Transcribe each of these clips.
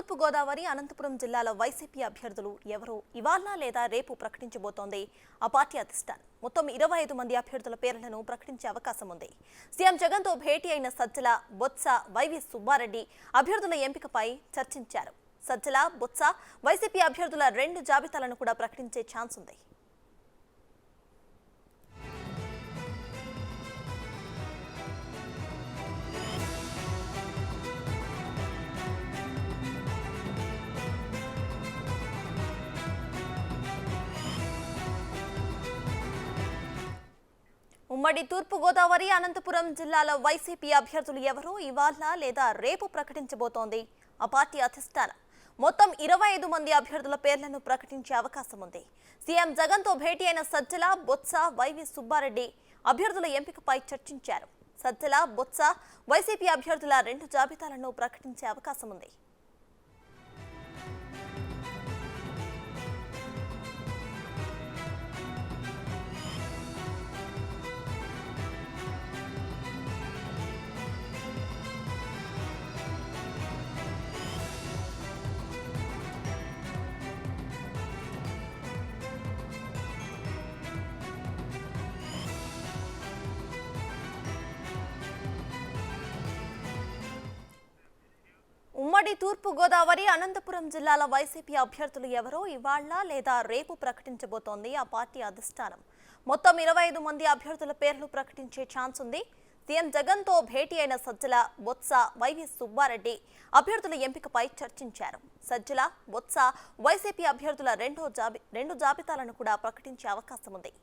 తూర్పు గోదావరి అనంతపురం జిల్లాల వైసీపీ అభ్యర్థులు ఎవరో ఇవాళ లేదా రేపు ప్రకటించబోతోంది ఆ పార్టీ అధిష్టానం. మొత్తం 25 మంది అభ్యర్థుల పేర్లను ప్రకటించే అవకాశం ఉంది. సీఎం జగన్తో భేటీ అయిన సజ్జల, బొత్స, వైవి సుబ్బారెడ్డి అభ్యర్థుల ఎంపికపై చర్చించారు. సజ్జల, బొత్స, వైసీపీ అభ్యర్థుల 2 జాబితాలను కూడా ప్రకటించే ఛాన్స్ ఉంది. ఉమ్మడి తూర్పు గోదావరి అనంతపురం జిల్లాల వైసీపీ అభ్యర్థులు ఎవరో ఇవాళ లేదా రేపు ప్రకటించబోతోంది ఆ పార్టీ అధిష్టానం. మొత్తం 25 మంది అభ్యర్థుల పేర్లను ప్రకటించే అవకాశం ఉంది. సీఎం జగన్తో భేటీ అయిన సజ్జల, బొత్స, వైవి సుబ్బారెడ్డి అభ్యర్థుల ఎంపికపై చర్చించారు. సజ్జల, బొత్స, వైసీపీ అభ్యర్థుల 2 జాబితాలను ప్రకటించే అవకాశం ఉంది. ఉమ్మడి తూర్పు గోదావరి అనంతపురం జిల్లాల వైసీపీ అభ్యర్థులు ఎవరో ఇవాళ లేదా రేపు ప్రకటించబోతోంది ఆ పార్టీ అధిష్టానం. మొత్తం 25 మంది అభ్యర్థుల పేర్లు ప్రకటించే ఛాన్స్ ఉంది. సీఎం జగన్తో భేటీ అయిన సజ్జల, బొత్స, వైవి సుబ్బారెడ్డి అభ్యర్థుల ఎంపికపై చర్చించారు. సజ్జల, బొత్స, వైసీపీ అభ్యర్థుల 2 జాబితాలను కూడా ప్రకటించే అవకాశం ఉంది.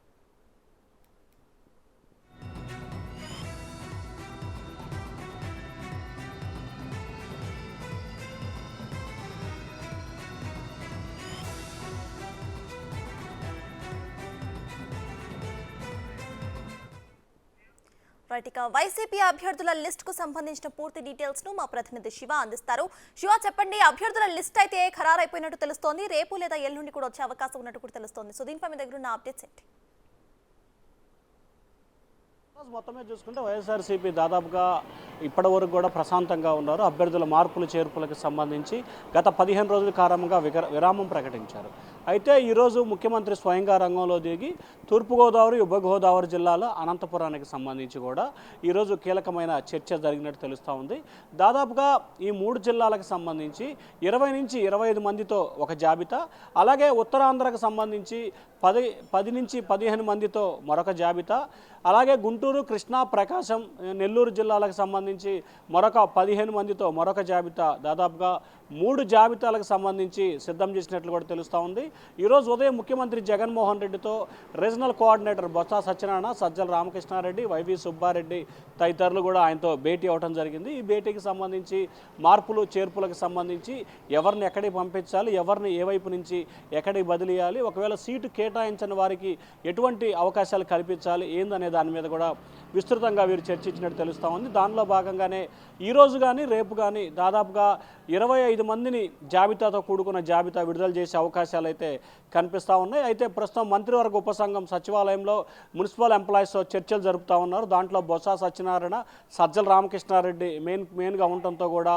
రైట్, వైసీపీ అభ్యర్థుల లిస్ట్ కు సంబంధించిన పూర్తి డీటెయిల్స్ ను మా ప్రతినిధి శివ అందిస్తారు. శివ, చెప్పండి, అభ్యర్థుల లిస్ట్ అయితే ఖరారైపోయినట్టు తెలుస్తోంది. రేపు లేదా ఎల్లుండి కూడా వచ్చే అవకాశం ఉన్నట్టు కూడా తెలుస్తోంది. సో దీనిపై మీ దగ్గర ఉన్న అప్డేట్స్ ఏంటి? మొత్తమే చూసుకుంటే వైఎస్ఆర్సీపీ దాదాపుగా ఇప్పటి వరకు కూడా ప్రశాంతంగా ఉన్నారు. అభ్యర్థుల మార్పులు చేర్పులకు సంబంధించి గత 15 రోజుల కారణంగా విరామం ప్రకటించారు. అయితే ఈరోజు ముఖ్యమంత్రి స్వయంగా రంగంలో దిగి తూర్పుగోదావరి, ఉభయ గోదావరి జిల్లాల అనంతపురానికి సంబంధించి కూడా ఈరోజు కీలకమైన చర్చ జరిగినట్టు తెలుస్తూ ఉంది. దాదాపుగా ఈ 3 జిల్లాలకు సంబంధించి 20 నుంచి 25 మందితో ఒక జాబితా, అలాగే ఉత్తరాంధ్రకు సంబంధించి 10 నుంచి 15 మందితో మరొక జాబితా, అలాగే గుంటూరు, కృష్ణా, ప్రకాశం, నెల్లూరు జిల్లాలకు సంబంధించి మరొక 15 మందితో మరొక జాబితా, దాదాపుగా 3 జాబితాలకు సంబంధించి సిద్ధం చేసినట్లు కూడా తెలుస్తూ ఉంది. ఈరోజు ఉదయం ముఖ్యమంత్రి జగన్మోహన్ రెడ్డితో regional coordinator Botsa Satyanarayana, Sajjala Ramakrishna Reddy, Y V Subba Reddy తదితరులు కూడా ఆయనతో భేటీ అవడం జరిగింది. ఈ భేటీకి సంబంధించి మార్పులు చేర్పులకు సంబంధించి ఎవరిని ఎక్కడికి పంపించాలి, ఎవరిని ఏ వైపు నుంచి ఎక్కడికి బదిలీయాలి, ఒకవేళ సీటు కేటాయించని వారికి ఎటువంటి అవకాశాలు కల్పించాలి ఏందనే దాని మీద కూడా విస్తృతంగా వీరు చర్చించినట్టు తెలుస్తూ ఉంది. దానిలో భాగంగానే ఈరోజు కానీ రేపు కానీ దాదాపుగా 25 మందిని జాబితాతో కూడుకున్న జాబితా విడుదల చేసే అవకాశాలు అయితే కనిపిస్తూ ఉన్నాయి. అయితే ప్రస్తుతం మంత్రివర్గ ఉపసంఘం సచివాలయంలో మున్సిపల్ ఎంప్లాయీస్తో చర్చలు జరుపుతూ ఉన్నారు. దాంట్లో బొత్స సత్యనారాయణ, సజ్జల రామకృష్ణారెడ్డి మెయిన్గా ఉండటంతో కూడా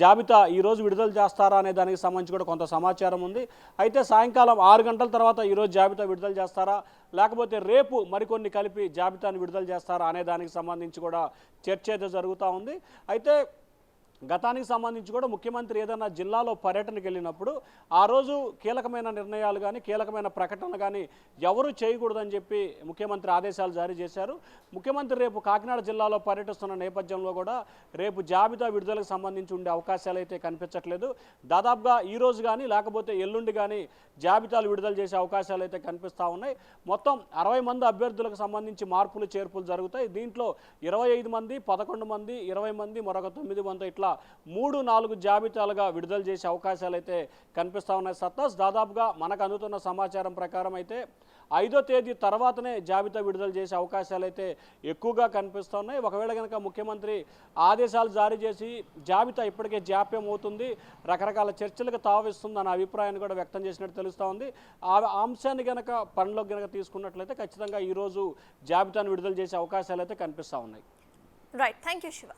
జాబితా ఈరోజు విడుదల చేస్తారా అనే దానికి సంబంధించి కూడా కొంత సమాచారం ఉంది. అయితే సాయంకాలం 6 గంటల తర్వాత ఈరోజు జాబితా విడుదల చేస్తారా, లేకపోతే రేపు మరికొన్ని కలిపి జాబితాను విడుదల చేస్తారా అనే దానికి సంబంధించి కూడా చర్చ అయితే జరుగుతూ ఉంది. అయితే గతానికి సంబంధించి కూడా ముఖ్యమంత్రి ఏదైనా జిల్లాలో పర్యటనకు వెళ్ళినప్పుడు ఆ రోజు కీలకమైన నిర్ణయాలు కానీ కీలకమైన ప్రకటనలు కానీ ఎవరు చేయకూడదని చెప్పి ముఖ్యమంత్రి ఆదేశాలు జారీ చేశారు. ముఖ్యమంత్రి రేపు కాకినాడ జిల్లాలో పర్యటిస్తున్న నేపథ్యంలో కూడా రేపు జాబితా విడుదలకు సంబంధించి ఉండే అవకాశాలు అయితే కనిపించట్లేదు. దాదాపుగా ఈ రోజు కానీ లేకపోతే ఎల్లుండి కానీ జాబితాలు విడుదల చేసే అవకాశాలు అయితే కనిపిస్తూ ఉన్నాయి. మొత్తం 60 మంది అభ్యర్థులకు సంబంధించి మార్పులు చేర్పులు జరుగుతాయి. దీంట్లో 25 మంది, 11 మంది, 20 మంది, మరొక 9 మంది ఇట్లా 3-4 జాబితాలుగా విడుదల చేసే అవకాశాలు అయితే కనిపిస్తూ ఉన్నాయి. సత్తాస్, దాదాపుగా మనకు అందుతున్న సమాచారం ప్రకారం అయితే 5వ తేదీ తర్వాతనే జాబితా విడుదల చేసే అవకాశాలు అయితే ఎక్కువగా కనిపిస్తున్నాయి. ఒకవేళ కనుక ముఖ్యమంత్రి ఆదేశాలు జారీ చేసి జాబితా ఇప్పటికే జాప్యం అవుతుంది, రకరకాల చర్చలకు తావిస్తుందన్న అభిప్రాయాన్ని కూడా వ్యక్తం చేసినట్టు తెలుస్తూ ఉంది. ఆ అంశాన్ని కనుక పనిలోకి కనుక తీసుకున్నట్లయితే ఖచ్చితంగా ఈరోజు జాబితాను విడుదల చేసే అవకాశాలు అయితే కనిపిస్తూ ఉన్నాయి. Right, thank you Shiva.